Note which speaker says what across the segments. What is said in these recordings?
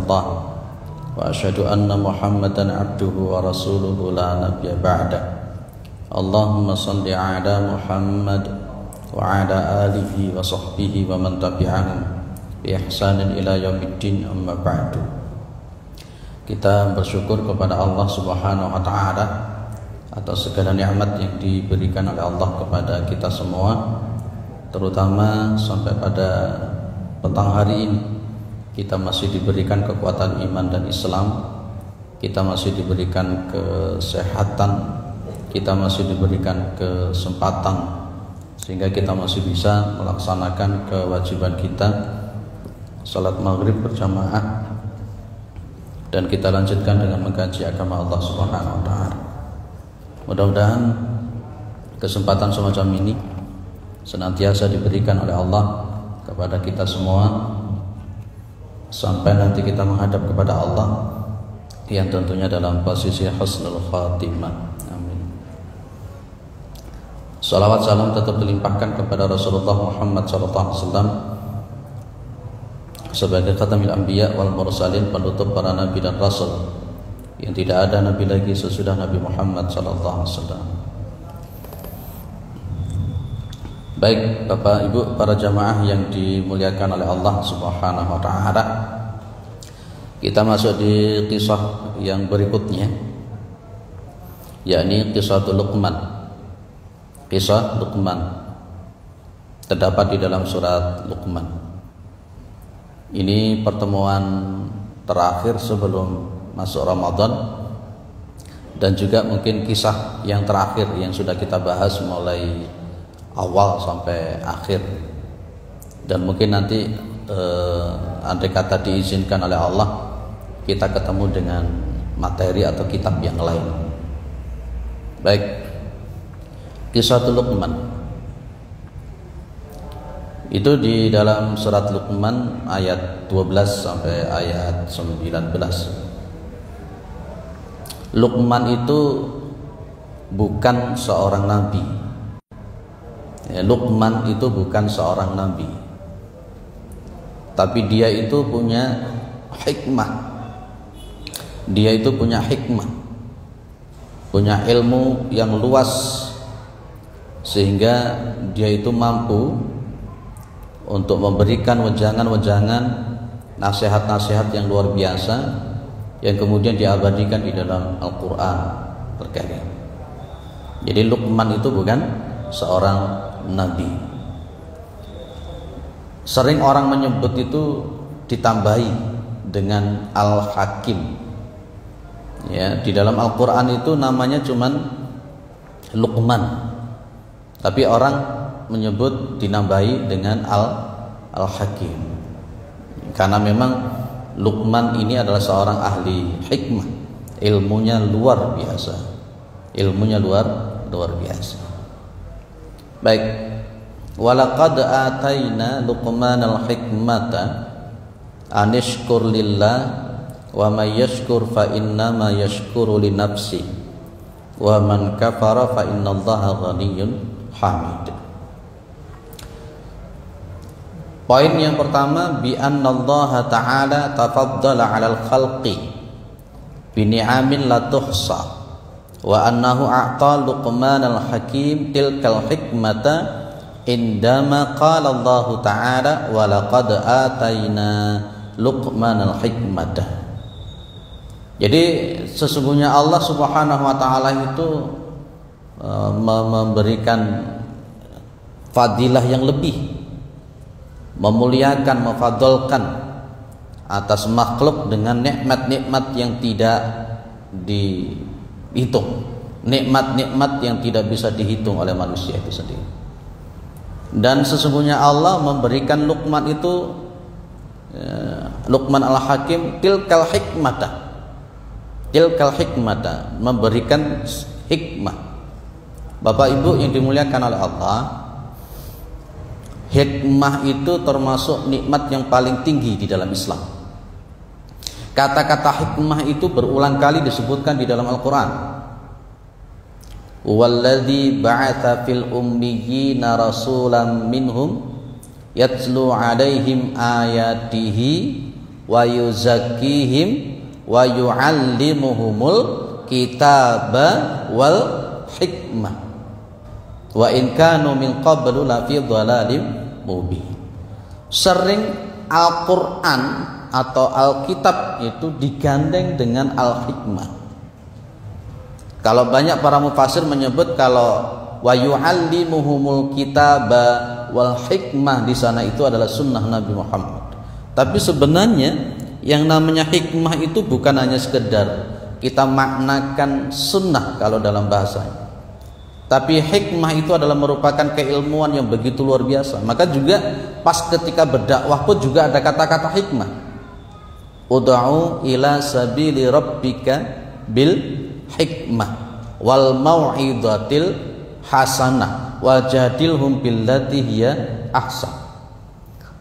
Speaker 1: الله وأشهد أن محمدا عبده ورسوله لا نبي بعده اللهم صل على محمد وعلى آله وصحبه ومن تبعهم بإحسان إلى يوم الدين أما بعد. Kita bersyukur kepada Allah Subhanahu wa taala atas segala nikmat yang diberikan oleh Allah kepada kita semua, terutama sampai pada petang hari ini kita masih diberikan kekuatan iman dan Islam, kita masih diberikan kesehatan, kita masih diberikan kesempatan sehingga kita masih bisa melaksanakan kewajiban kita salat maghrib berjamaah, dan kita lanjutkan dengan mengkaji agama Allah Subhanahu wa taala. Mudah-mudahan kesempatan semacam ini senantiasa diberikan oleh Allah kepada kita semua sampai nanti kita menghadap kepada Allah yang tentunya dalam posisi husnul khatimah. Amin. Salawat salam tetap dilimpahkan kepada Rasulullah Muhammad SAW sebagai khatamil anbiya wal mursalin, penutup para nabi dan rasul, yang tidak ada nabi lagi sesudah Nabi Muhammad SAW. Baik Bapak Ibu para jamaah yang dimuliakan oleh Allah Subhanahu wa taala, kita masuk di kisah yang berikutnya, yakni kisah Luqman. Kisah Luqman terdapat di dalam surat Luqman. Ini pertemuan terakhir sebelum masuk Ramadan, dan juga mungkin kisah yang terakhir yang sudah kita bahas mulai awal sampai akhir. Dan mungkin nanti andai kata diizinkan oleh Allah, kita ketemu dengan materi atau kitab yang lain. Baik, kisah Luqman itu di dalam surat Luqman ayat 12 sampai ayat 19. Luqman itu bukan seorang nabi. Luqman itu bukan seorang nabi, tapi dia itu punya hikmah. Dia itu punya hikmah, punya ilmu yang luas, sehingga dia itu mampu untuk memberikan wejangan-wejangan, nasihat-nasihat yang luar biasa yang kemudian diabadikan di dalam Al-Quran Al-Karim. Jadi Luqman itu bukan seorang nabi. Sering orang menyebut itu ditambahi dengan Al-Hakim. Ya, di dalam Al-Quran itu namanya cuman Luqman, tapi orang menyebut dinambahi dengan Al-Hakim, karena memang Luqman ini adalah seorang ahli hikmah, ilmunya luar biasa, ilmunya luar biasa. Baik, walaqad ataina Luqman al-hikmata anishkur lillah wa may yashkur fa innama yashkuru li nafsi wa man kafara fa innallaha ghaniyyun hamid. Poin yang pertama, bi annallaha ta'ala tafaddala 'alal khalqi bi ni'amin la tuhsa wa annahu a'ta Luqman al-Hakim tilkal hikmata indama qala Allah ta'ala wa laqad ataina Luqman al-hikmata. Jadi sesungguhnya Allah Subhanahu wa taala itu memberikan fadilah yang lebih, memuliakan, mefadolkan atas makhluk dengan nikmat-nikmat yang tidak dihitung, nikmat-nikmat yang tidak bisa dihitung oleh manusia itu sendiri. Dan sesungguhnya Allah memberikan Luqman itu, Luqman al-Hakim, tilkal hikmata, memberikan hikmah. Bapak Ibu yang dimuliakan oleh Allah, hikmah itu termasuk nikmat yang paling tinggi di dalam Islam. Kata-kata hikmah itu berulang kali disebutkan di dalam Al-Quran. Walladzi ba'atsa fil ummiyina rasulan minhum yatlu 'alaihim ayatihi wa yuzakkihim wa yu'allimuhumul kitaba wal hikmah wa in kanu min qablu la fi dhalalim mubin. Sering Al-Qur'an atau Alkitab itu digandeng dengan Al-Hikmah. Kalau banyak para mufassir menyebut kalau wa yu'allimuhumul kitaba wal hikmah di sana itu adalah sunnah Nabi Muhammad. Tapi sebenarnya yang namanya hikmah itu bukan hanya sekedar kita maknakan sunnah kalau dalam bahasanya. Tapi hikmah itu adalah merupakan keilmuan yang begitu luar biasa. Maka juga pas ketika berdakwah pun juga ada kata-kata hikmah. Ud'u ila sabili rabbika bil hikmah wal mau'izatil hasanah wajadilhum billati hiya ahsan.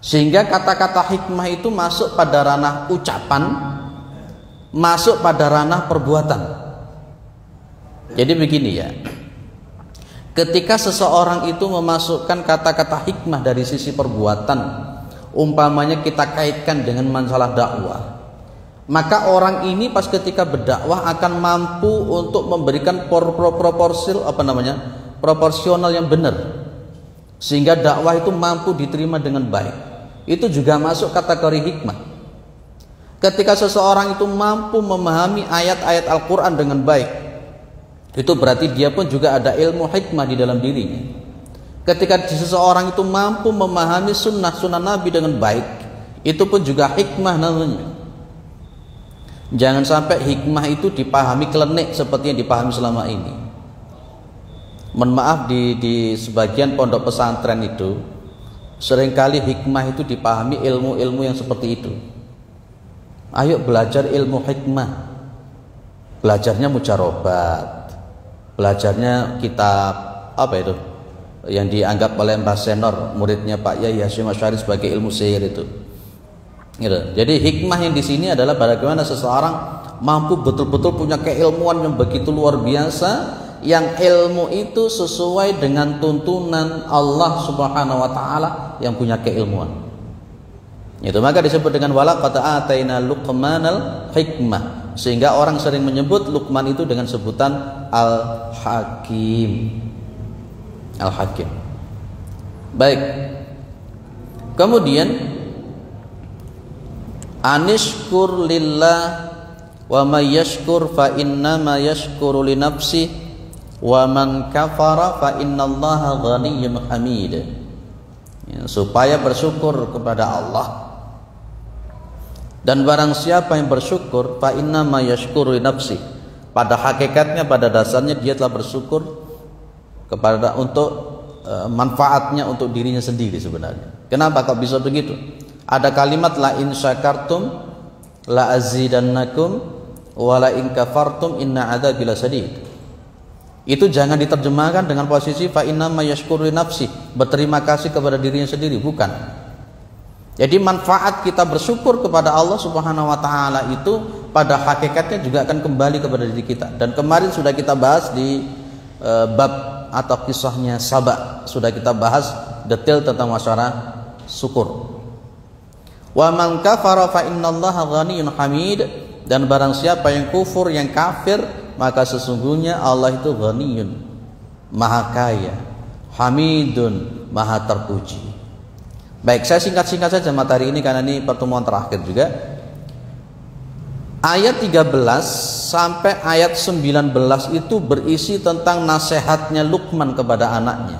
Speaker 1: Sehingga kata-kata hikmah itu masuk pada ranah ucapan, masuk pada ranah perbuatan. Jadi begini ya, ketika seseorang itu memasukkan kata-kata hikmah dari sisi perbuatan, umpamanya kita kaitkan dengan masalah dakwah, maka orang ini pas ketika berdakwah akan mampu untuk memberikan proporsional yang benar, sehingga dakwah itu mampu diterima dengan baik. Itu juga masuk kategori hikmah. Ketika seseorang itu mampu memahami ayat-ayat Al-Quran dengan baik, itu berarti dia pun juga ada ilmu hikmah di dalam dirinya. Ketika seseorang itu mampu memahami sunnah-sunnah Nabi dengan baik, itu pun juga hikmah namanya. Jangan sampai hikmah itu dipahami klenik seperti yang dipahami selama ini. Mohon maaf, di sebagian pondok pesantren itu seringkali hikmah itu dipahami ilmu-ilmu yang seperti itu. Ayo belajar ilmu hikmah. Belajarnya mujarobat, belajarnya kitab apa itu yang dianggap oleh Mbah Senor, muridnya Pak Yai Hasyim Asy'ari sebagai ilmu sihir itu. Gitu. Jadi hikmah yang di sini adalah bagaimana seseorang mampu betul-betul punya keilmuan yang begitu luar biasa, yang ilmu itu sesuai dengan tuntunan Allah Subhanahu wa taala yang punya keilmuan. Itu maka disebut dengan walaqad ataina Luqmanal hikmah, sehingga orang sering menyebut Luqman itu dengan sebutan Al-Hakim. Al-Hakim. Baik. Kemudian anishkur lillah wa may yashkur fa inna ma yashkuru li nafsihi wa man kafara fa innallaha ghaniyyun hamid. Ya, supaya bersyukur kepada Allah, dan barang siapa yang bersyukur fa inna ma yashkuru li nafsi, pada hakikatnya pada dasarnya dia telah bersyukur kepada untuk manfaatnya untuk dirinya sendiri sebenarnya. Kenapa kok bisa begitu? Ada kalimat la in syakartum la azidannakum wa la in kafartum inna adzabi lasadid. Itu jangan diterjemahkan dengan posisi fa inna ma yashkuru li nafsi, berterima kasih kepada dirinya sendiri, bukan. Jadi manfaat kita bersyukur kepada Allah Subhanahu wa taala itu pada hakikatnya juga akan kembali kepada diri kita. Dan kemarin sudah kita bahas di bab atau kisahnya Saba, sudah kita bahas detail tentang masalah syukur. Wa man kafara fa innallaha ghaniyyun hamid, dan barang siapa yang kufur, yang kafir, maka sesungguhnya Allah itu ghaniyun, maha kaya, hamidun, maha terpuji. Baik, saya singkat-singkat saja materi ini karena ini pertemuan terakhir juga. Ayat 13 sampai ayat 19 itu berisi tentang nasihatnya Luqman kepada anaknya,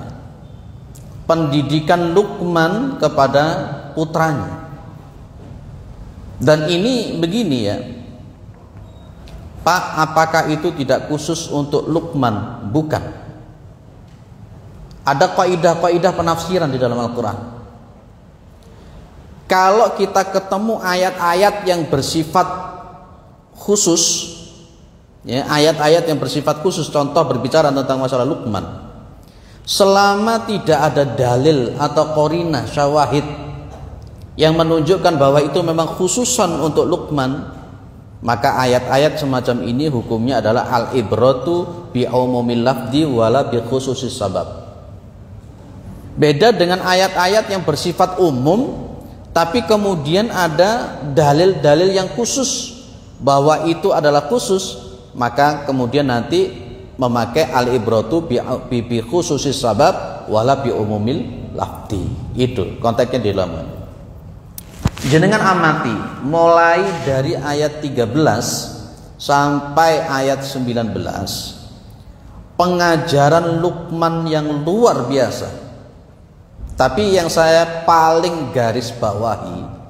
Speaker 1: pendidikan Luqman kepada putranya. Dan ini begini ya, Pak, apakah itu tidak khusus untuk Luqman? Bukan. Ada kaidah-kaidah penafsiran di dalam Al-Quran. Kalau kita ketemu ayat-ayat yang bersifat khusus, ya, ayat-ayat yang bersifat khusus, contoh berbicara tentang masalah Luqman, selama tidak ada dalil atau qarinah syawahid yang menunjukkan bahwa itu memang khususan untuk Luqman, maka ayat-ayat semacam ini hukumnya adalah al-ibratu bi umumil lafzi wala bi khususis sabab. Beda dengan ayat-ayat yang bersifat umum Tapi kemudian ada dalil-dalil yang khusus bahwa itu adalah khusus, maka kemudian nanti memakai al-ibratu bi khususis sabab wala bi umumil lafdi. Itu konteksnya di dalam. Jenengan amati mulai dari ayat 13 sampai ayat 19, pengajaran Luqman yang luar biasa. Tapi yang saya paling garis bawahi,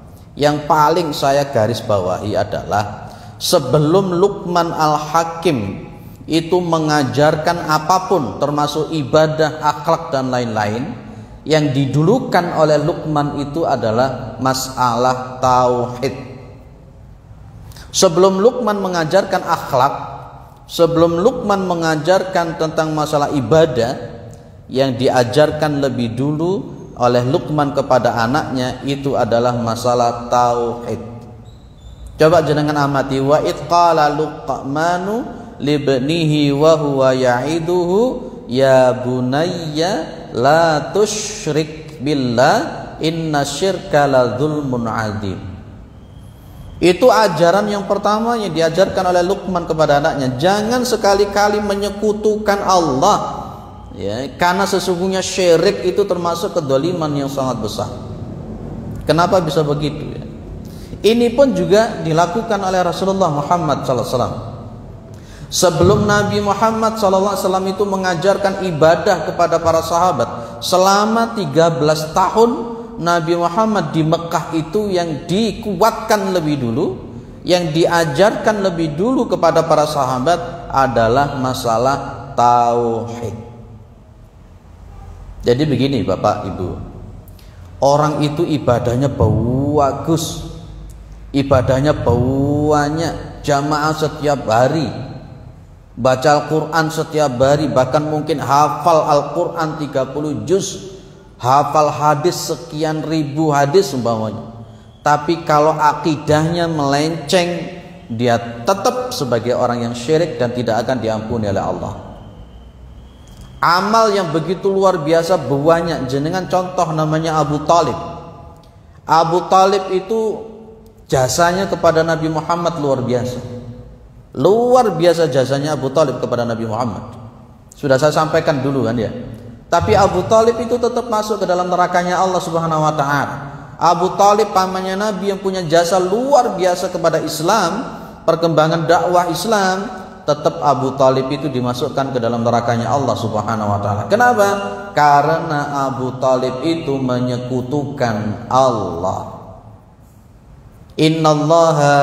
Speaker 1: adalah sebelum Luqman Al-Hakim itu mengajarkan apapun termasuk ibadah, akhlak dan lain-lain, yang didulukan oleh Luqman itu adalah masalah tauhid. Sebelum Luqman mengajarkan akhlak, sebelum Luqman mengajarkan tentang masalah ibadah, yang diajarkan lebih dulu oleh Luqman kepada anaknya itu adalah masalah tauhid. Coba jenengan amati, wa id qala Luqmanu libnihi wa huwa ya'iduhu ya bunayya la tusyrik billah inna syirka la dzulmun adzim. Itu ajaran yang pertama yang diajarkan oleh Luqman kepada anaknya, jangan sekali-kali menyekutukan Allah, ya, karena sesungguhnya syirik itu termasuk kedzaliman yang sangat besar. Kenapa bisa begitu, ya? Ini pun juga dilakukan oleh Rasulullah Muhammad SAW. Sebelum Nabi Muhammad SAW itu mengajarkan ibadah kepada para sahabat, selama 13 tahun Nabi Muhammad di Mekah itu yang dikuatkan lebih dulu, yang diajarkan lebih dulu kepada para sahabat adalah masalah tauhid. Jadi begini Bapak Ibu, orang itu ibadahnya bagus, ibadahnya banyak, jamaah setiap hari, baca Al-Quran setiap hari, bahkan mungkin hafal Al-Quran 30 juz, hafal hadis sekian ribu hadis umpamanya. Tapi kalau akidahnya melenceng, dia tetap sebagai orang yang syirik dan tidak akan diampuni oleh Allah. Amal yang begitu luar biasa banyak. Jenengan contoh namanya Abu Talib. Abu Talib itu jasanya kepada Nabi Muhammad luar biasa. Luar biasa jasanya Abu Talib kepada Nabi Muhammad. Sudah saya sampaikan dulu kan ya. Tapi Abu Talib itu tetap masuk ke dalam nerakanya Allah Subhanahu wa taala. Abu Talib pamannya Nabi yang punya jasa luar biasa kepada Islam, perkembangan dakwah Islam, tetap Abu Talib itu dimasukkan ke dalam nerakanya Allah Subhanahu wa taala. Kenapa? Karena Abu Talib itu menyekutukan Allah. Innallaha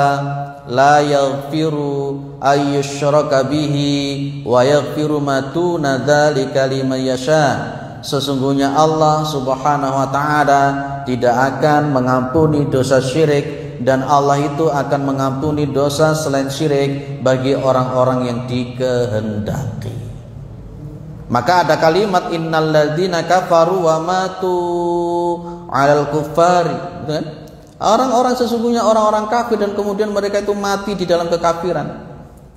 Speaker 1: la yaghfiru ayyushraka bihi wa yaghfiru ma duna dzalika liman yasha. Sesungguhnya Allah Subhanahu wa taala tidak akan mengampuni dosa syirik, dan Allah itu akan mengampuni dosa selain syirik bagi orang-orang yang dikehendaki. Maka ada kalimat innal ladzina kafaru wa matu 'alal kuffari, kan? Orang-orang sesungguhnya orang-orang kafir dan kemudian mereka itu mati di dalam kekafiran,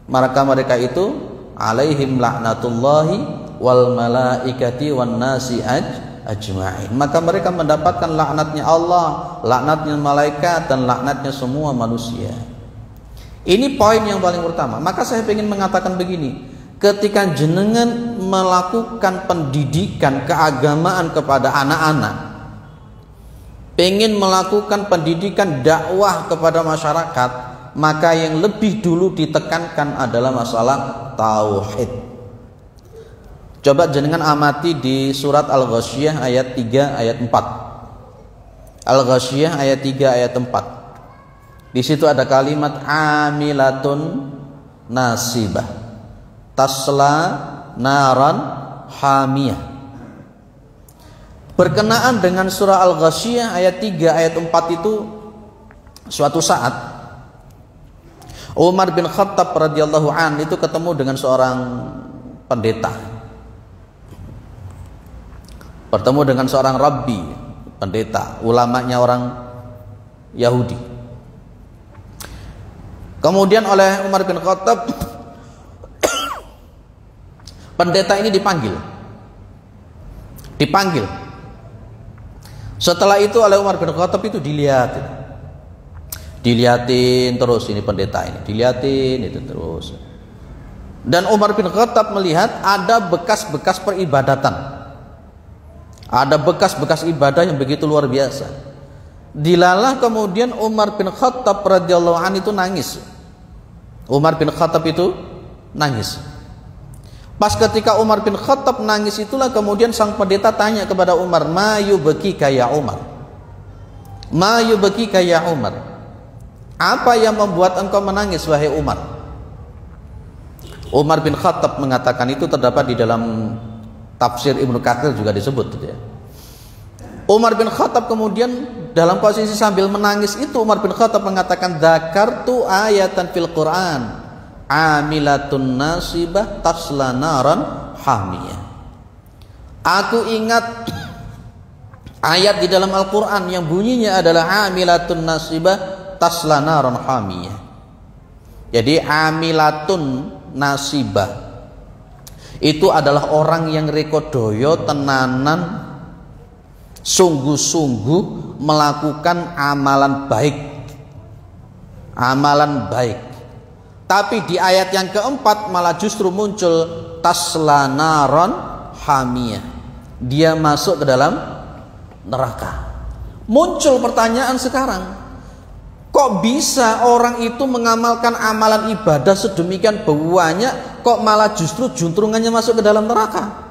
Speaker 1: maka mereka itu alaihim laknatullahi wal malaikati wan nasi ajma'in. Maka mereka mendapatkan laknatnya Allah, laknatnya malaikat, dan laknatnya semua manusia. Ini poin yang paling utama. Maka saya ingin mengatakan begini, ketika jenengan melakukan pendidikan keagamaan kepada anak-anak, pengen melakukan pendidikan dakwah kepada masyarakat, maka yang lebih dulu ditekankan adalah masalah tauhid. Coba jenengan amati di surat Al-Ghasyiyah ayat 3 ayat 4. Al-Ghasyiyah ayat 3 ayat 4. Di situ ada kalimat amilatun nasibah tasla naran hamiyah. Berkenaan dengan surah Al-Ghasyiyah ayat 3 ayat 4 itu, suatu saat Umar bin Khattab radhiyallahu an itu ketemu dengan seorang pendeta, bertemu dengan seorang rabbi, pendeta, ulamanya orang Yahudi. Kemudian oleh Umar bin Khattab pendeta ini dipanggil. Setelah itu oleh Umar bin Khattab itu dilihatin terus ini pendeta ini, dilihatin itu terus. Dan Umar bin Khattab melihat ada bekas-bekas peribadatan, ada bekas-bekas ibadah yang begitu luar biasa. Dilalah kemudian Umar bin Khattab radhiyallahu anhu itu nangis. Umar bin Khattab itu nangis. Pas ketika Umar bin Khattab nangis itulah kemudian sang pendeta tanya kepada Umar, "Ma yubkika ya Umar? Ma yubkika ya Umar? Apa yang membuat engkau menangis wahai Umar?" Umar bin Khattab mengatakan, itu terdapat di dalam tafsir Ibnu Katsir juga disebut gitu ya. Umar bin Khattab kemudian dalam posisi sambil menangis itu Umar bin Khattab mengatakan, "Dzakartu ayatan fil Qur'an amilatun nasibah tasla naran hamiyah." Aku ingat ayat di dalam Al-Quran yang bunyinya adalah amilatun nasibah tasla naran hamiyah. Jadi amilatun nasibah itu adalah orang yang rekodoyo tenanan sungguh-sungguh melakukan amalan baik. Tapi di ayat yang keempat malah justru muncul tasla naron hamiyah, dia masuk ke dalam neraka. Muncul pertanyaan sekarang, kok bisa orang itu mengamalkan amalan ibadah sedemikian banyak, kok malah justru juntrungannya masuk ke dalam neraka?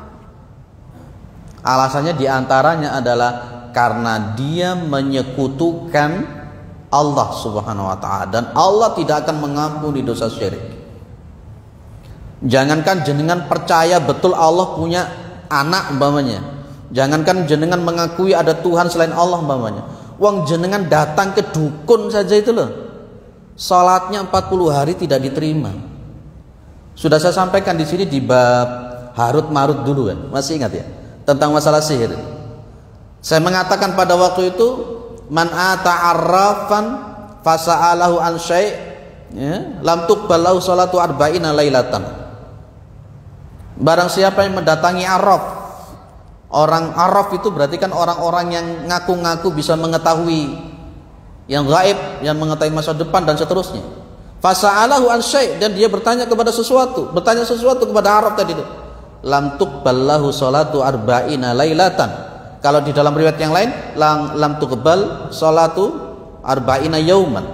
Speaker 1: Alasannya diantaranya adalah karena dia menyekutukan Allah subhanahu wa ta'ala, dan Allah tidak akan mengampuni dosa syirik. Jangankan jenengan percaya betul Allah punya anak umpamanya, jangankan jenengan mengakui ada Tuhan selain Allah umpamanya, wong jenengan datang ke dukun saja itu loh, salatnya 40 hari tidak diterima. Sudah saya sampaikan di sini di bab Harut Marut dulu kan, masih ingat ya, tentang masalah sihir. Saya mengatakan pada waktu itu, man ata'arrafan fasa'alahu an syai' ya, lam tuqbalahu salatu arba'ina lailatan. Barang siapa yang mendatangi arraf, orang arraf itu berarti kan orang-orang yang ngaku-ngaku bisa mengetahui yang gaib, yang mengetahui masa depan dan seterusnya. Fasa'alahu an syai', dan dia bertanya sesuatu kepada arraf tadi itu, lam tuqbalahu salatu arba'ina lailatan. Kalau di dalam riwayat yang lain lam tuqbal salatu arba'ina yauman,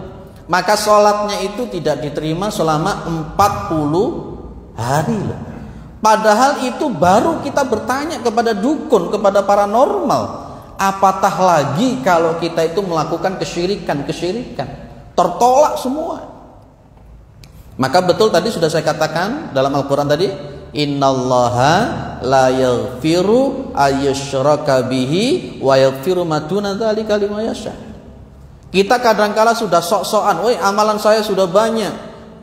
Speaker 1: maka salatnya itu tidak diterima selama 40 hari. Padahal itu baru kita bertanya kepada dukun, kepada paranormal. Apatah lagi kalau kita itu melakukan kesyirikan, tertolak semua. Maka betul tadi sudah saya katakan dalam Al-Quran tadi, innallaha la yaghfiru ayyushraka bihi wa yaghfiru ma duna dzalika liman yasha. Kita kadangkala sudah sok-sokan, "Woi, amalan saya sudah banyak,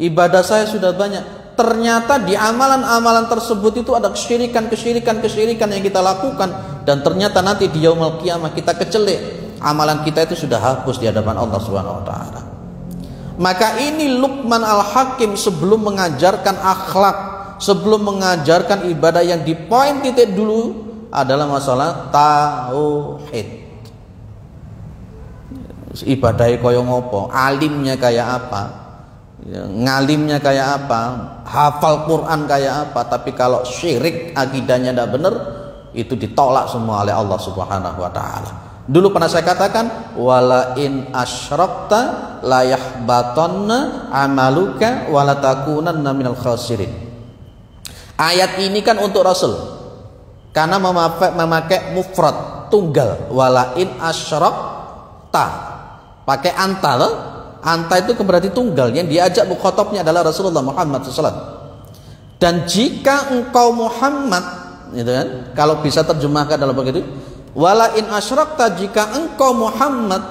Speaker 1: ibadah saya sudah banyak." Ternyata di amalan-amalan tersebut itu ada kesyirikan yang kita lakukan, dan ternyata nanti di yaumul qiyamah kita kecelek, amalan kita itu sudah hapus di hadapan Allah Subhanahu wa taala. Maka ini Luqman Al-Hakim sebelum mengajarkan akhlak, sebelum mengajarkan ibadah, yang di poin titik dulu adalah masalah tauhid. Ibadahnya koyo ngopo, alimnya kayak apa, ngalimnya kayak apa, hafal Quran kayak apa, tapi kalau syirik akidahnya tidak benar, itu ditolak semua oleh Allah Subhanahu wa taala. Dulu pernah saya katakan, wala in asyrakta la yahbatanna amaluka wa la takunanna minal khasirin. Ayat ini kan untuk Rasul, karena memakai mufrad tunggal, wala in asyrakta, pakai anta loh. Anta itu berarti tunggal, yang diajak mukhatabnya adalah Rasulullah Muhammad SAW. Dan jika engkau Muhammad, gitu kan, kalau bisa terjemahkan dalam begitu, wala in asyrakta, jika engkau Muhammad,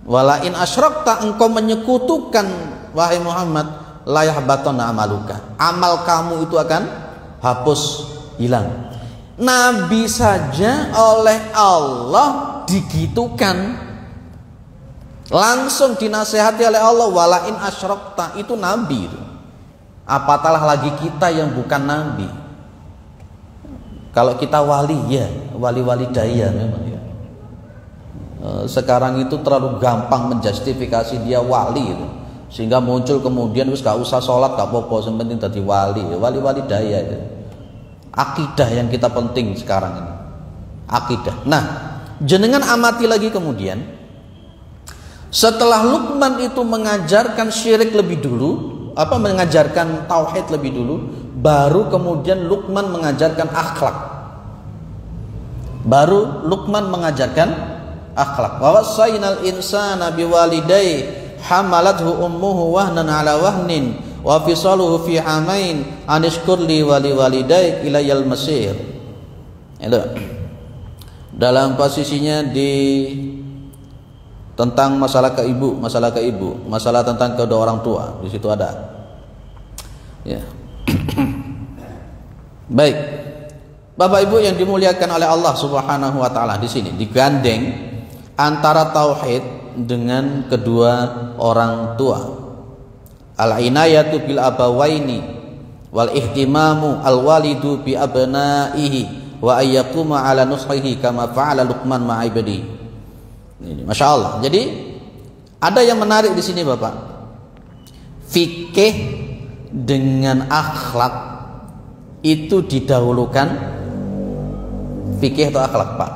Speaker 1: wala in asyrakta, engkau menyekutukan wahai Muhammad, la yahbatanna amaluka, amal kamu itu akan hapus, hilang. Nabi saja oleh Allah digitukan, langsung dinasehati oleh Allah, wala in asyrakta, itu Nabi itu. Apatah lagi kita yang bukan Nabi. Kalau kita wali ya, wali-wali daya memang ya. sekarang itu terlalu gampang menjustifikasi dia wali itu. Sehingga muncul kemudian wis gak usah sholat gak apa-apa, yang penting jadi wali daya itu. Akidah yang kita penting sekarang ini, akidah. Nah, jenengan amati lagi kemudian, setelah Luqman itu mengajarkan syirik lebih dulu, mengajarkan tauhid lebih dulu, baru kemudian Luqman mengajarkan akhlak. Baru Luqman mengajarkan akhlak. Wa wassaynal insana biwalidayhi hamalathu ummuhu wahnan ala wahnin wa fisaluhu fi amain anishkur li waliwalidayk ilayal masir. Itu dalam posisinya di tentang masalah ke ibu, masalah tentang kedua orang tua, di situ ada. Ya. Baik. Bapak Ibu yang dimuliakan oleh Allah Subhanahu wa taala, di sini digandeng antara tauhid dengan kedua orang tua. Al-inayatu bil abawaini wal ihtimamu al walidu bi abnaihi wa ayyakuma ala nushihi kama fa'ala Luqman ma'ibadi. Ini Masya Allah. Jadi ada yang menarik di sini Bapak. Fikih dengan akhlak itu didahulukan. Fikih atau akhlak Pak?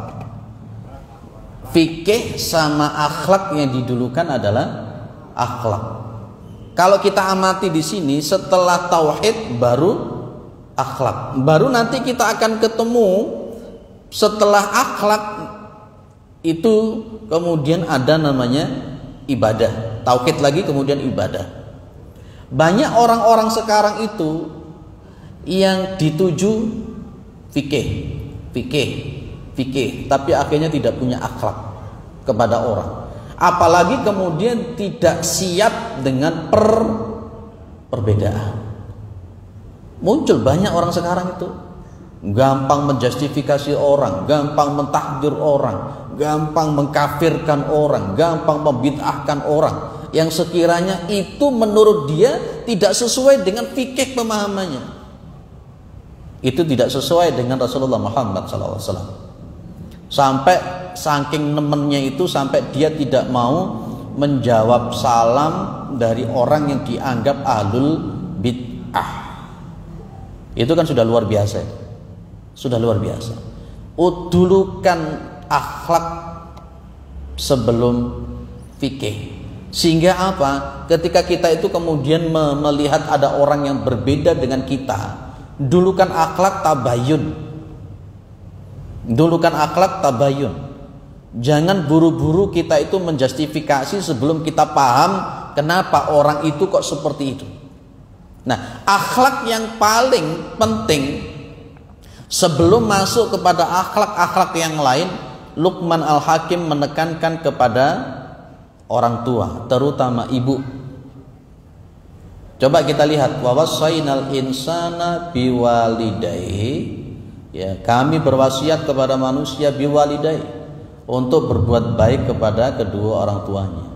Speaker 1: Fikih sama akhlak yang didulukan adalah akhlak. Kalau kita amati di sini, setelah tauhid baru akhlak. Baru nanti kita akan ketemu setelah akhlak itu kemudian ada namanya ibadah. Tauhid lagi kemudian ibadah. Banyak orang-orang sekarang itu yang dituju fikih, tapi akhirnya tidak punya akhlak kepada orang. Apalagi kemudian tidak siap dengan perbedaan. Muncul banyak orang sekarang itu gampang menjustifikasi orang, gampang mentahdir orang, gampang mengkafirkan orang, gampang membid'ahkan orang yang sekiranya itu menurut dia tidak sesuai dengan fikih pemahamannya. Itu tidak sesuai dengan Rasulullah Muhammad SAW. Sampai saking nemennya itu sampai dia tidak mau menjawab salam dari orang yang dianggap ahlul bid'ah. Itu kan sudah luar biasa. Sudah luar biasa. Udulukan akhlak sebelum fikih. Sehingga apa? Ketika kita itu kemudian melihat ada orang yang berbeda dengan kita, dulukan akhlak tabayun. Dulukan akhlak tabayun. Jangan buru-buru kita itu menjustifikasi sebelum kita paham kenapa orang itu kok seperti itu. Nah, akhlak yang paling penting sebelum masuk kepada akhlak-akhlak yang lain, Luqman Al-Hakim menekankan kepada orang tua, terutama ibu. Coba kita lihat, wa wassaynal insana biwalidayhi, ya, kami berwasiat kepada manusia biwalidayhi, untuk berbuat baik kepada kedua orang tuanya.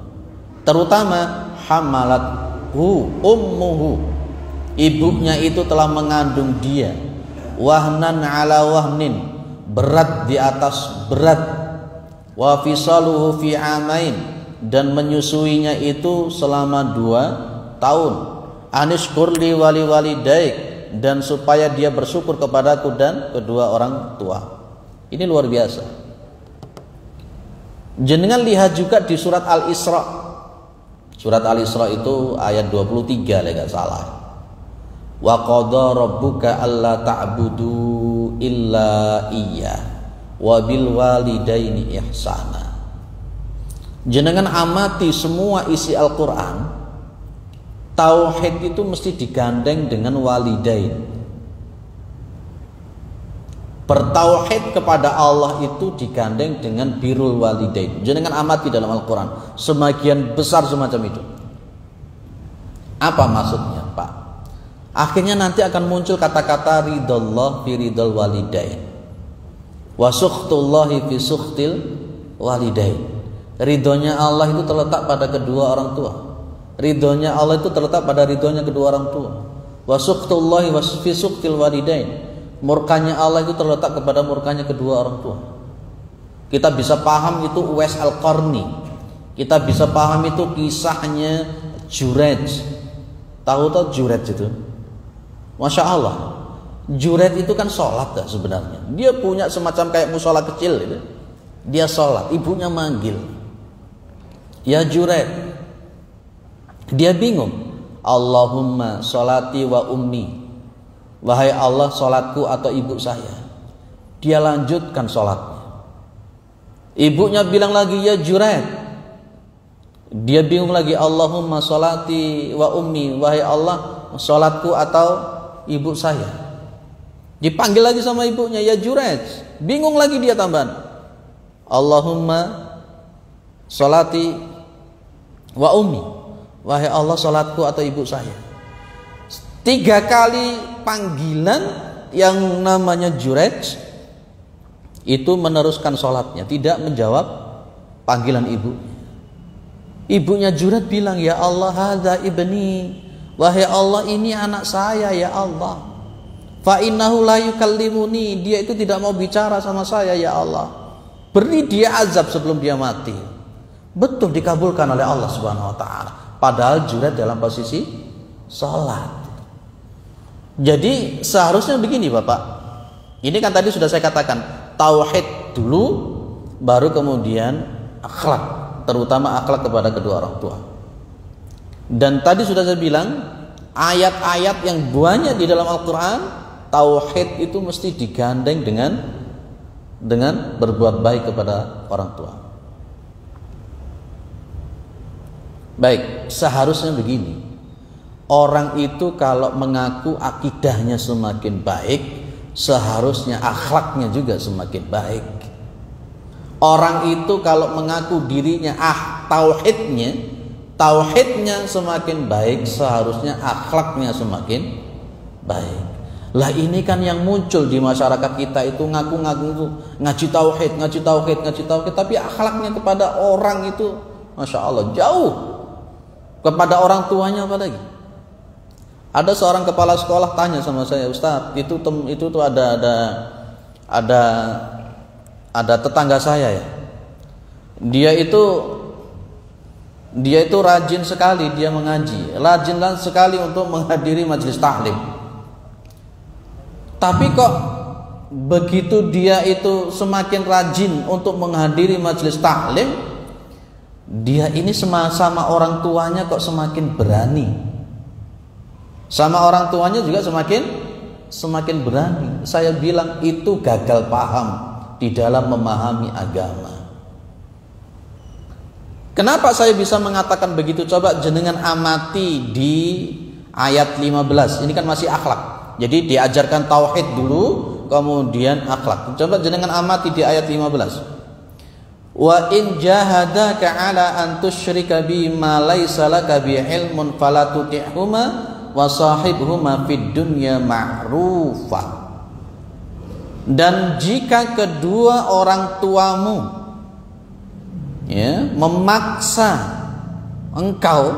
Speaker 1: Terutama hamalathu ummuhu, ibunya itu telah mengandung dia, wahnan ala wahnin, berat di atas berat, wa fisaluhu fi amain, dan menyusuinya itu selama 2 tahun. Anishkur li wali walidaik, dan supaya dia bersyukur kepadaku dan kedua orang tua. Ini luar biasa. Jenengan lihat juga di surat Al-Isra. Surat Al-Isra itu ayat 23 enggak salah. Wa qadha rabbuka alla ta'budu illa iyyah wa bil walidaini ihsana. Jenengan amati semua isi Al-Qur'an, tauhid itu mesti digandeng dengan walidain. Bertauhid kepada Allah itu digandeng dengan birrul walidain. Jenengan amati dalam Al-Qur'an, sebagian besar semacam itu. Apa maksudnya, Pak? Akhirnya nanti akan muncul kata-kata ridallah fi ridal walidain, wa sukhtullahi fi sukhtil walidain. Ridhonya Allah itu terletak pada kedua orang tua. Ridhonya Allah itu terletak pada ridhonya kedua orang tua. Wa sukhtullahi wa fi sukhtil walidain. Murkanya Allah itu terletak kepada murkanya kedua orang tua. Kita bisa paham itu Uwais Al-Qarni. Kita bisa paham itu kisahnya Jurayj. Tahu Jurayj itu? Masya Allah. Jurayj itu kan sholat gak sebenarnya. Dia punya semacam kayak musola kecil gitu. Dia sholat, ibunya manggil, ya Jurayj. Dia bingung. Allahumma sholati wa ummi. Wahai Allah, sholatku atau ibu saya. Dia lanjutkan sholatnya. Ibunya bilang lagi, ya Jurayj. Dia bingung lagi. Allahumma sholati wa ummi. Wahai Allah, sholatku atau ibu saya. Dipanggil lagi sama ibunya, ya Jurayj. Bingung lagi dia tambahan. Allahumma sholati wa ummi. Wahai Allah, sholatku atau ibu saya. 3 kali panggilan yang namanya Jurayj itu meneruskan sholatnya, tidak menjawab panggilan ibu. Ibunya Jurayj bilang, ya Allah, hadza ibni. Wahai Allah, ini anak saya ya Allah. Fa innahu la yukallimuni. Dia itu tidak mau bicara sama saya ya Allah. Beri dia azab sebelum dia mati. Betul dikabulkan oleh Allah Subhanahu wa taala. Padahal Jurayj dalam posisi sholat. Jadi seharusnya begini Bapak. Ini kan tadi sudah saya katakan, tauhid dulu, baru kemudian akhlak, terutama akhlak kepada kedua orang tua. Dan tadi sudah saya bilang, ayat-ayat yang banyak di dalam Al-Quran, tauhid itu mesti digandeng dengan berbuat baik kepada orang tua. Baik, seharusnya begini. Orang itu kalau mengaku akidahnya semakin baik, seharusnya akhlaknya juga semakin baik. Orang itu kalau mengaku dirinya tauhidnya semakin baik, seharusnya akhlaknya semakin baik. Lah ini kan yang muncul di masyarakat kita itu ngaku-ngaku itu ngaji tauhid, tapi akhlaknya kepada orang itu Masya Allah jauh. Kepada orang tuanya apalagi. Ada seorang kepala sekolah tanya sama saya, Ustaz, itu tuh ada tetangga saya ya. Dia itu rajin sekali dia mengaji, rajin sekali untuk menghadiri majelis taklim. Tapi kok begitu dia itu semakin rajin untuk menghadiri majelis taklim, dia ini sama orang tuanya kok semakin berani. Sama orang tuanya juga semakin berani. Saya bilang itu gagal paham di dalam memahami agama. Kenapa saya bisa mengatakan begitu? Coba jenengan amati di ayat 15. Ini kan masih akhlak. Jadi diajarkan tauhid dulu, kemudian akhlak. Coba jenengan amati di ayat 15. Wa in jahadaka ala an tusyrika bi ma laysa laka bi ilmun fala tuti'huma wa sahibhuma fid dunya ma'rufa. Dan jika kedua orang tuamu memaksa engkau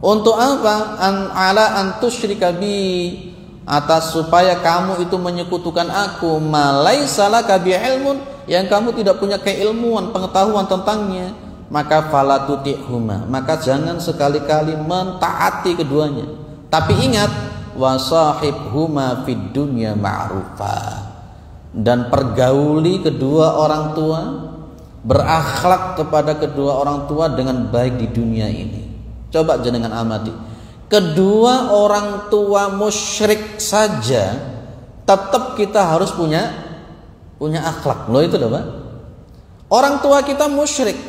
Speaker 1: untuk apa? An tusyrika bi, atas supaya kamu itu menyekutukan aku, ma laysa laka bi ilmun, yang kamu tidak punya keilmuan, pengetahuan tentangnya, maka fala tuti'huma, maka jangan sekali-kali mentaati keduanya. Tapi ingat, wasahibhuma fid dunya ma'rufa, dan pergauli kedua orang tua, berakhlak kepada kedua orang tua dengan baik di dunia ini. Coba jenengan amati, kedua orang tua musyrik saja tetap kita harus punya akhlak. Loh itu loh Pak, orang tua kita musyrik,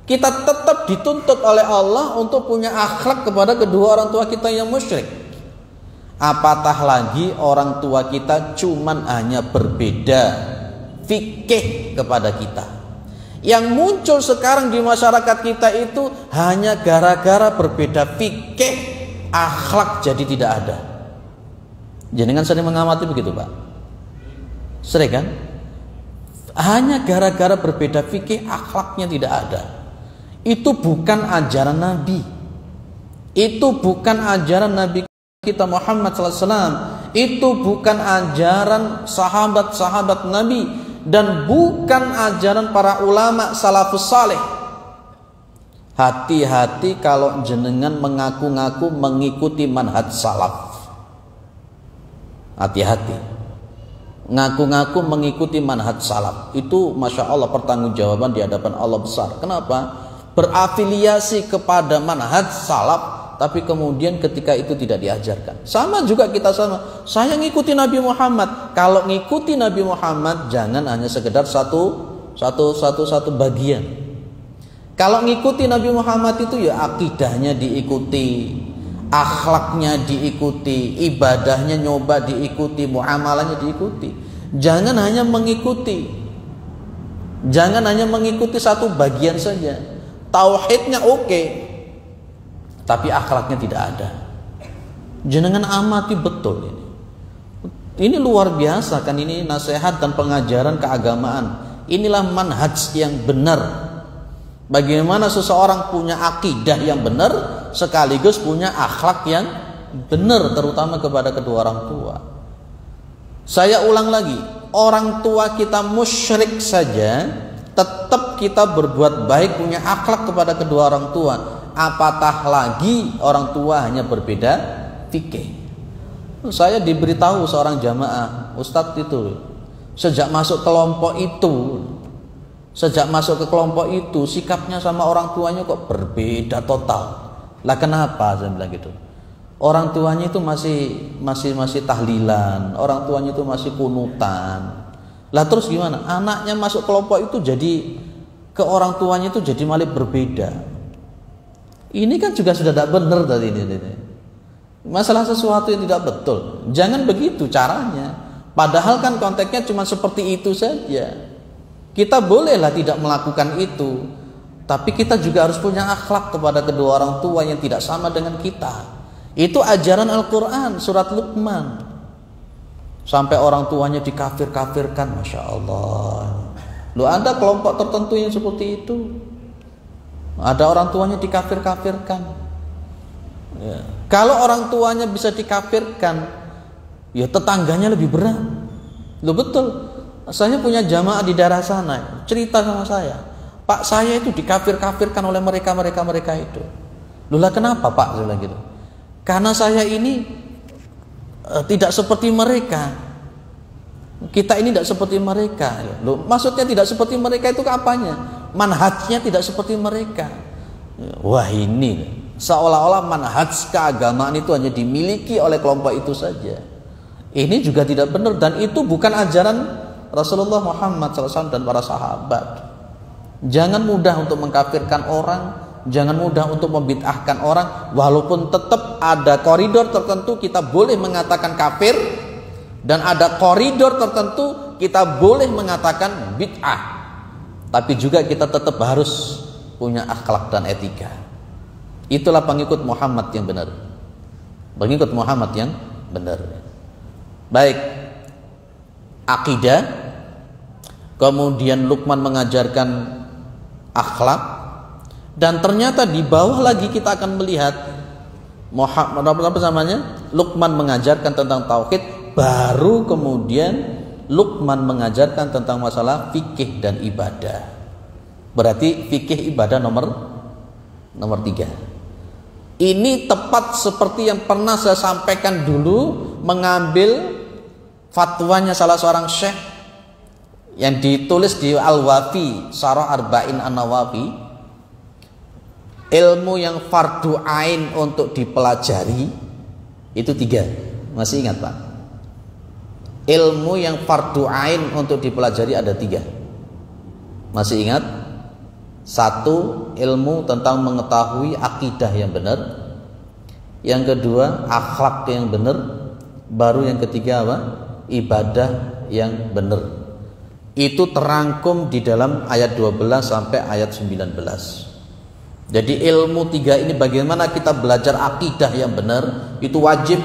Speaker 1: kita tetap dituntut oleh Allah untuk punya akhlak kepada kedua orang tua kita yang musyrik. Apatah lagi orang tua kita cuman hanya berbeda fikih kepada kita. Yang muncul sekarang di masyarakat kita itu hanya gara-gara berbeda fikih, akhlak jadi tidak ada. Jenengan sering mengamati begitu Pak? Sering kan? Hanya gara-gara berbeda fikih, akhlaknya tidak ada. Itu bukan ajaran Nabi. Itu bukan ajaran Nabi kita Muhammad SAW. Itu bukan ajaran sahabat-sahabat Nabi dan bukan ajaran para ulama salafus saleh. Hati-hati kalau jenengan mengaku-ngaku mengikuti manhaj salaf. Hati-hati. Ngaku-ngaku mengikuti manhaj salaf. Itu Masya Allah pertanggungjawaban di hadapan Allah besar. Kenapa? Berafiliasi kepada manhaj salaf, tapi kemudian ketika itu tidak diajarkan. Sama juga kita sama. Saya ngikuti Nabi Muhammad. Kalau ngikuti Nabi Muhammad, jangan hanya sekedar satu bagian. Kalau ngikuti Nabi Muhammad itu ya akidahnya diikuti, akhlaknya diikuti, ibadahnya nyoba diikuti, muamalahnya diikuti. Jangan hanya mengikuti. Jangan hanya mengikuti satu bagian saja. Tauhidnya oke, tapi akhlaknya tidak ada. Jenengan amati betul ini. Ini luar biasa kan, ini nasihat dan pengajaran keagamaan. Inilah manhaj yang benar. Bagaimana seseorang punya akidah yang benar sekaligus punya akhlak yang benar, terutama kepada kedua orang tua. Saya ulang lagi, orang tua kita musyrik saja tetap kita berbuat baik, punya akhlak kepada kedua orang tua. Apatah lagi orang tua hanya berbeda fikih. Saya diberitahu seorang jamaah, Ustadz itu sejak masuk kelompok itu sikapnya sama orang tuanya kok berbeda total. Lah kenapa saya bilang gitu? Orang tuanya itu masih tahlilan, orang tuanya itu masih kunutan. Lah terus gimana? Anaknya masuk kelompok itu jadi ke orang tuanya itu jadi malah berbeda. Ini kan juga sudah tidak benar tadi ini. Masalah sesuatu yang tidak betul. Jangan begitu caranya. Padahal kan konteksnya cuma seperti itu saja. Kita bolehlah tidak melakukan itu, tapi kita juga harus punya akhlak kepada kedua orang tua yang tidak sama dengan kita. Itu ajaran Al-Quran, surat Luqman. Sampai orang tuanya dikafir-kafirkan, Masya Allah. Loh, ada kelompok tertentu yang seperti itu. Ada orang tuanya dikafir-kafirkan. Ya. Kalau orang tuanya bisa dikafirkan, ya tetangganya lebih berat. Loh betul. Saya punya jamaah di daerah sana, cerita sama saya, Pak, saya itu dikafir-kafirkan oleh mereka itu. Loh kenapa Pak? Saya bilang gitu. Karena saya ini tidak seperti mereka. Kita ini tidak seperti mereka. Loh, maksudnya tidak seperti mereka itu apanya? Manhajnya tidak seperti mereka. Wah, ini seolah-olah manhaj keagamaan itu hanya dimiliki oleh kelompok itu saja. Ini juga tidak benar, dan itu bukan ajaran Rasulullah Muhammad SAW dan para sahabat. Jangan mudah untuk mengkafirkan orang, jangan mudah untuk membid'ahkan orang, walaupun tetap ada koridor tertentu kita boleh mengatakan kafir, dan ada koridor tertentu kita boleh mengatakan bid'ah. Tapi juga kita tetap harus punya akhlak dan etika. Itulah pengikut Muhammad yang benar. Pengikut Muhammad yang benar. Baik, akidah, kemudian Luqman mengajarkan akhlak, dan ternyata di bawah lagi kita akan melihat Luqman mengajarkan tentang tauhid, baru kemudian Luqman mengajarkan tentang masalah fikih dan ibadah. Berarti fikih ibadah nomor 3. Ini tepat seperti yang pernah saya sampaikan dulu, mengambil fatwanya salah seorang syekh yang ditulis di Al-Wafi, Syarah Arba'in An-Nawawi. Ilmu yang fardu ain untuk dipelajari itu 3. Masih ingat Pak? Ilmu yang fardu ain untuk dipelajari ada 3. Masih ingat? 1, ilmu tentang mengetahui akidah yang benar. Yang kedua, akhlak yang benar. Baru yang ketiga apa? Ibadah yang benar. Itu terangkum di dalam ayat 12 sampai ayat 19. Jadi ilmu 3 ini, bagaimana kita belajar akidah yang benar, itu wajib.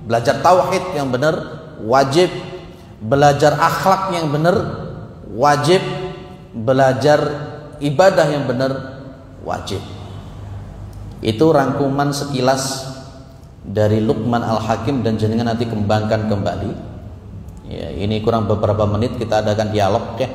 Speaker 1: Belajar tauhid yang benar wajib. Belajar akhlak yang benar wajib. Belajar ibadah yang benar wajib. Itu rangkuman sekilas dari Luqman Al-Hakim, dan jenengan nanti kembangkan kembali Ya, ini kurang beberapa menit kita adakan dialog ya.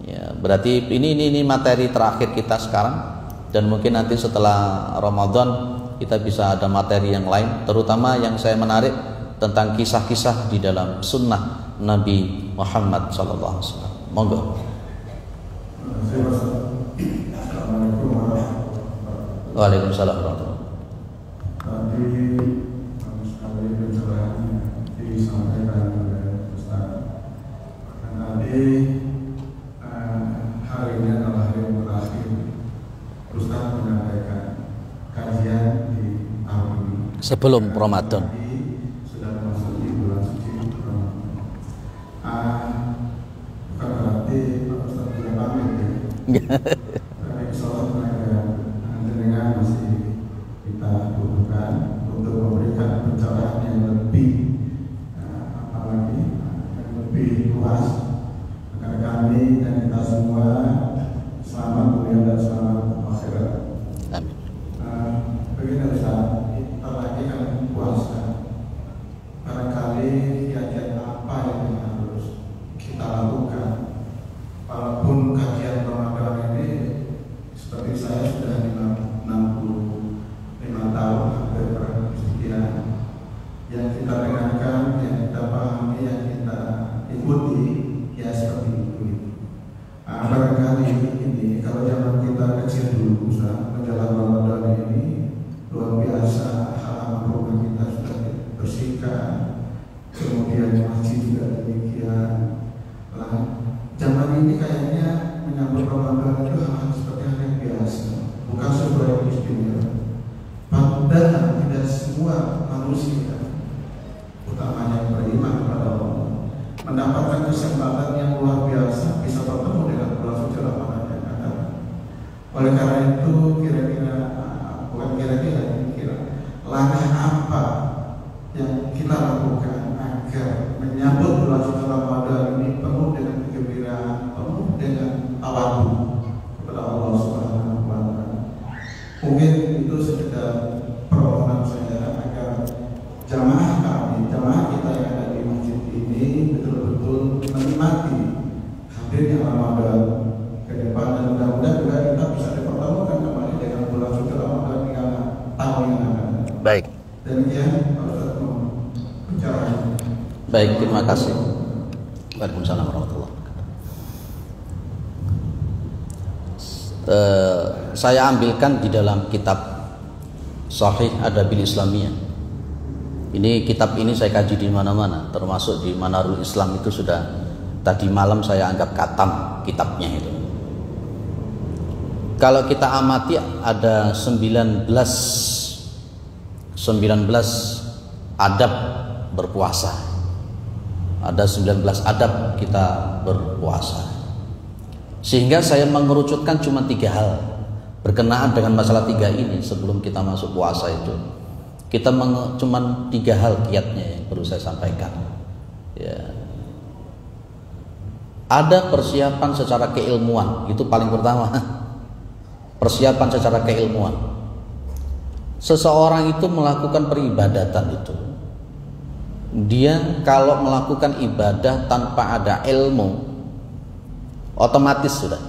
Speaker 1: Ya, berarti ini materi terakhir kita sekarang, dan mungkin nanti setelah Ramadan kita bisa ada materi yang lain, terutama yang saya menarik tentang kisah-kisah di dalam sunnah Nabi Muhammad sallallahu alaihi wasallam. Monggo.
Speaker 2: Assalamualaikum warahmatullahi wabarakatuh.
Speaker 1: Waalaikumsalam warahmatullahi wabarakatuh.
Speaker 2: Tadi bagus sekali pencerahan yang disampaikan oleh Ustaz. Tadi hari ini adalah hari yang terakhir Ustaz menyampaikan kajian di tahun ini.
Speaker 1: Sebelum Ramadan.
Speaker 2: Sudah memasuki bulan suci Ramadan. Bukan berarti Pak Ustaz tidak pamit ya. Tapi insyaallah dengan masih kita butuhkan untuk memberikan pencerahan yang lebih yang lebih luas agar kami dan kita semua selamat dunia dan selamat akhirat.
Speaker 1: Amin.
Speaker 2: Begini Ustaz, kita lagi kan puasa. Barangkali kiat-kiat apa yang harus kita lakukan? Walaupun kajian Ramadan ini seperti saya sudah 65 tahun hampir sekian, yang kita dengarkan, yang kita pahami, yang kita ikuti ya seperti itu. Barangkali ini kalau zaman kita kecil dulu menjelang Ramadan ini luar biasa, halaman rumah kita sudah bersihkan, kemudian masjid juga demikian. Zaman ini kayaknya menyambut Ramadan itu hal seperti hal yang biasa, bukan sesuatu yang istimewa. Padahal tidak semua manusia, utamanya yang beriman kepada Allah, mendapatkan kesempatan yang luar biasa bisa bertemu dengan bulan suci Ramadan yang akan. Oleh karena itu, kira-kira langkah apa yang kita lakukan agar menyambut bulan suci Ramadan ini penuh dengan kegembiraan, penuh dengan tawadhu kepada Allah Subhanahu wa Ta'ala. Mungkin itu sekedar permohonan saya agar jamaah kita yang ada di masjid ini betul-betul menikmati hadirnya Ramadan ke depan, dan mudah-mudahan juga kita bisa dipertemukan kembali dengan bulan suci Ramadan di tahun yang akan datang.
Speaker 1: Baik.
Speaker 2: Demikian Pak Ustaz pencerahan.
Speaker 1: Baik, terima kasih. Waalaikumsalam warahmatullahi wabarakatuh. Saya ambilkan di dalam kitab Sahih Adabil Islamiyah. Ini kitab ini saya kaji di mana-mana, termasuk di Manarul Islam itu sudah tadi malam saya anggap katam kitabnya itu. Kalau kita amati ada 19 adab berpuasa. Ada 19 adab kita berpuasa. Sehingga saya mengerucutkan cuma 3 hal berkenaan dengan masalah 3 ini sebelum kita masuk puasa itu. Kita cuma 3 hal kiatnya yang perlu saya sampaikan. Ya. Ada persiapan secara keilmuan, itu paling pertama. Persiapan secara keilmuan. Seseorang itu melakukan peribadatan itu, dia kalau melakukan ibadah tanpa ada ilmu, otomatis sudah.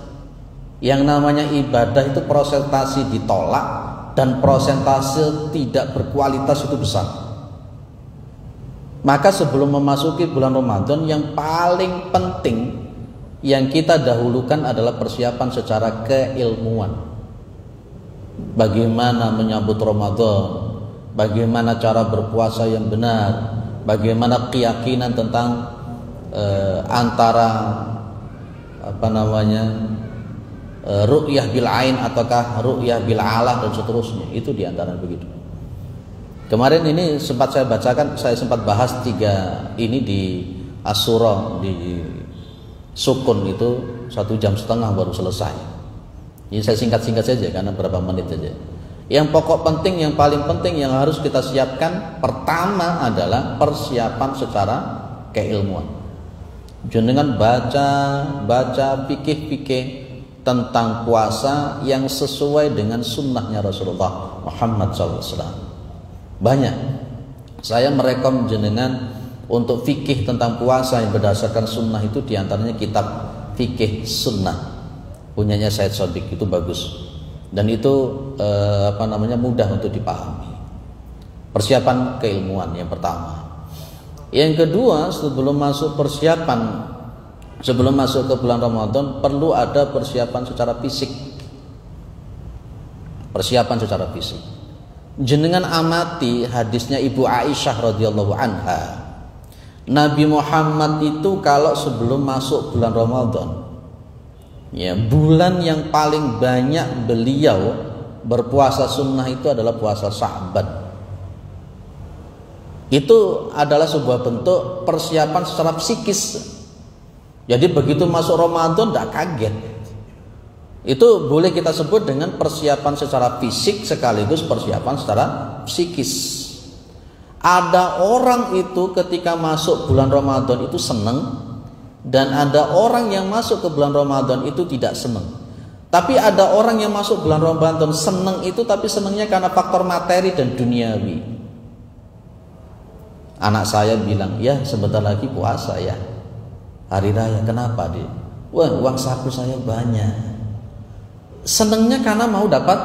Speaker 1: Yang namanya ibadah itu persentase ditolak dan persentase tidak berkualitas itu besar. Maka sebelum memasuki bulan Ramadan, yang paling penting yang kita dahulukan adalah persiapan secara keilmuan. Bagaimana menyambut Ramadan, bagaimana cara berpuasa yang benar, bagaimana keyakinan tentang antara ru'yah bil ain ataukah ru'yah bil alah dan seterusnya. Itu diantara begitu. Kemarin ini sempat saya bacakan, saya sempat bahas 3 ini di Asyura, di Sukun itu 1,5 jam baru selesai. Ini saya singkat-singkat saja karena berapa menit saja. Yang pokok penting, yang paling penting yang harus kita siapkan pertama adalah persiapan secara keilmuan. Dengan baca fikih tentang puasa yang sesuai dengan sunnahnya Rasulullah Muhammad SAW. Banyak. Saya merekom jenengan untuk fikih tentang puasa yang berdasarkan sunnah itu diantaranya kitab fikih sunnah punyanya Said Shodiq, itu bagus dan itu mudah untuk dipahami. Persiapan keilmuan yang pertama. Yang kedua, sebelum masuk ke bulan Ramadan perlu ada persiapan secara fisik. Persiapan secara fisik. Jenengan amati hadisnya Ibu Aisyah radhiyallahu anha. Nabi Muhammad itu kalau sebelum masuk bulan Ramadan, ya, bulan yang paling banyak beliau berpuasa sunnah itu adalah puasa Sya'ban. Itu adalah sebuah bentuk persiapan secara psikis. Jadi begitu masuk Ramadan tidak kaget. Itu boleh kita sebut dengan persiapan secara fisik sekaligus persiapan secara psikis. Ada orang itu ketika masuk bulan Ramadan itu senang, dan ada orang yang masuk ke bulan Ramadan itu tidak senang. Tapi ada orang yang masuk bulan Ramadan senang itu, tapi senangnya karena faktor materi dan duniawi. Anak saya bilang, ya sebentar lagi puasa ya, hari raya. Kenapa dia? Wah, uang saku saya banyak. Senangnya karena mau dapat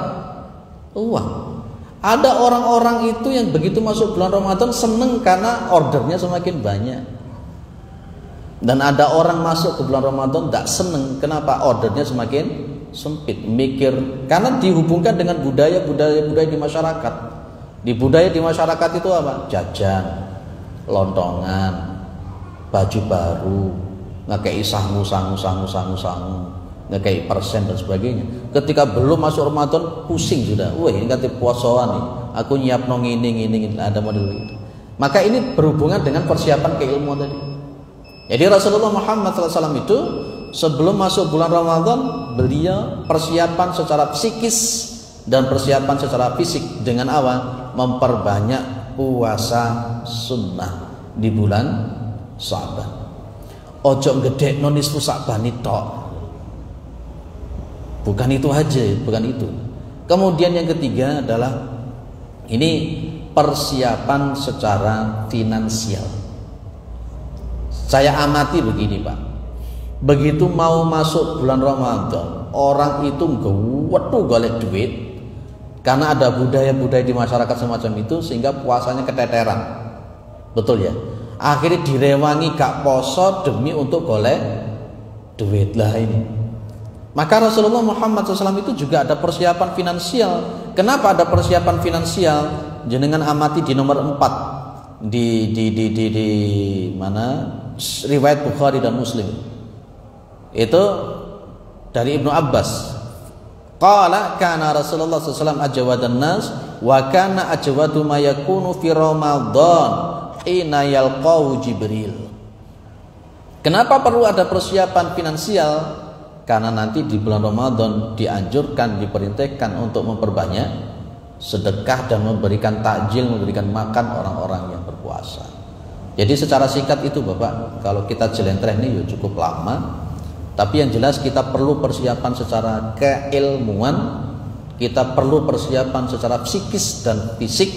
Speaker 1: uang. Ada orang-orang itu yang begitu masuk bulan Ramadan senang karena ordernya semakin banyak. Dan ada orang masuk ke bulan Ramadan tidak senang. Kenapa? Ordernya semakin sempit. Mikir, karena dihubungkan dengan budaya di masyarakat. Di budaya di masyarakat itu apa? Jajan, lontongan, baju baru, ngekei sangu, ngekei persen dan sebagainya. Ketika belum masuk Ramadan pusing sudah. Wah, ini kata puasaan nih. Aku nyiap nong ini ada model itu. Maka ini berhubungan dengan persiapan keilmuan tadi. Jadi Rasulullah Muhammad SAW itu sebelum masuk bulan Ramadan beliau persiapan secara psikis dan persiapan secara fisik dengan apa? Memperbanyak puasa sunnah di bulan Sya'ban. Ojo gedekno nisfu Sya'ban tok. Bukan itu aja, bukan itu. Kemudian yang ketiga adalah ini persiapan secara finansial. Saya amati begini Pak, begitu mau masuk bulan Ramadan, orang itu golek duit karena ada budaya-budaya di masyarakat semacam itu sehingga puasanya keteteran. Betul ya? Akhirnya direwangi gak poso demi untuk golek duit lah ini. Maka Rasulullah Muhammad SAW itu juga ada persiapan finansial. Kenapa ada persiapan finansial? Jenengan amati di nomor 4 di mana riwayat Bukhari dan Muslim. Itu dari Ibnu Abbas. Qala kana Rasulullah SAW ajwadan nas wa kana ajwadu ma yakunu fi Ramadan hina yalqahu Jibril. Kenapa perlu ada persiapan finansial? Karena nanti di bulan Ramadan dianjurkan, diperintahkan untuk memperbanyak sedekah dan memberikan takjil, memberikan makan orang-orang yang berpuasa. Jadi secara singkat itu Bapak, kalau kita jelentreh ini ya cukup lama. Tapi yang jelas kita perlu persiapan secara keilmuan, kita perlu persiapan secara psikis dan fisik,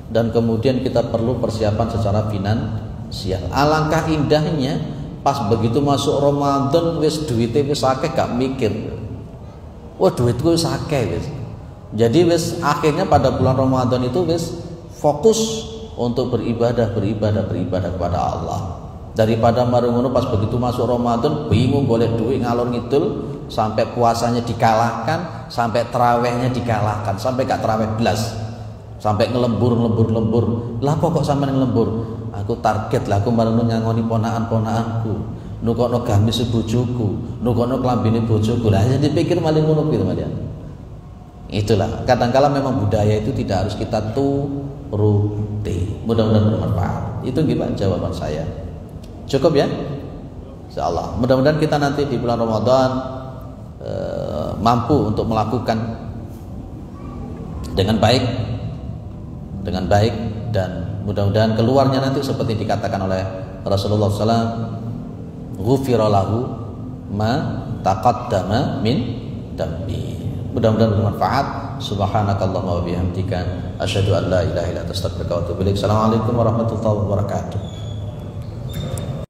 Speaker 1: dan kemudian kita perlu persiapan secara finansial. Alangkah indahnya pas begitu masuk Ramadan wis duitnya wis akeh gak mikir. Wah, duitku wis akeh wis. Jadi wis akhirnya pada bulan Ramadan itu wis fokus untuk beribadah kepada Allah. Daripada marungono pas begitu masuk Ramadan bingung golek duit ngalor ngidul sampai puasanya dikalahkan, sampai tarawihnya dikalahkan, sampai gak tarawih belas. Sampai ngelembur. Lah kok sampean ngelembur? Aku target lah, aku marang nyangoni ponakan-ponakanku, nukokno gamis bojoku, nukokno klambine bojoku. Lah jadi dipikir maling ngono kuwi teman-teman. Itulah, kadang-kala memang budaya itu tidak harus kita turuti. Mudah-mudahan bermanfaat. Itu gimana jawaban saya. Cukup ya? Insyaallah. Mudah-mudahan kita nanti di bulan Ramadan mampu untuk melakukan dengan baik dan mudah-mudahan keluarnya nanti seperti dikatakan oleh Rasulullah SAW, ghufira lahu ma taqaddama min dambi. Mudah-mudahan bermanfaat. Subhanakallahumma wa bihamdika asyhadu an la ilaha illa anta astaghfiruka wa atubu ilaik. Assalamualaikum warahmatullahi wabarakatuh.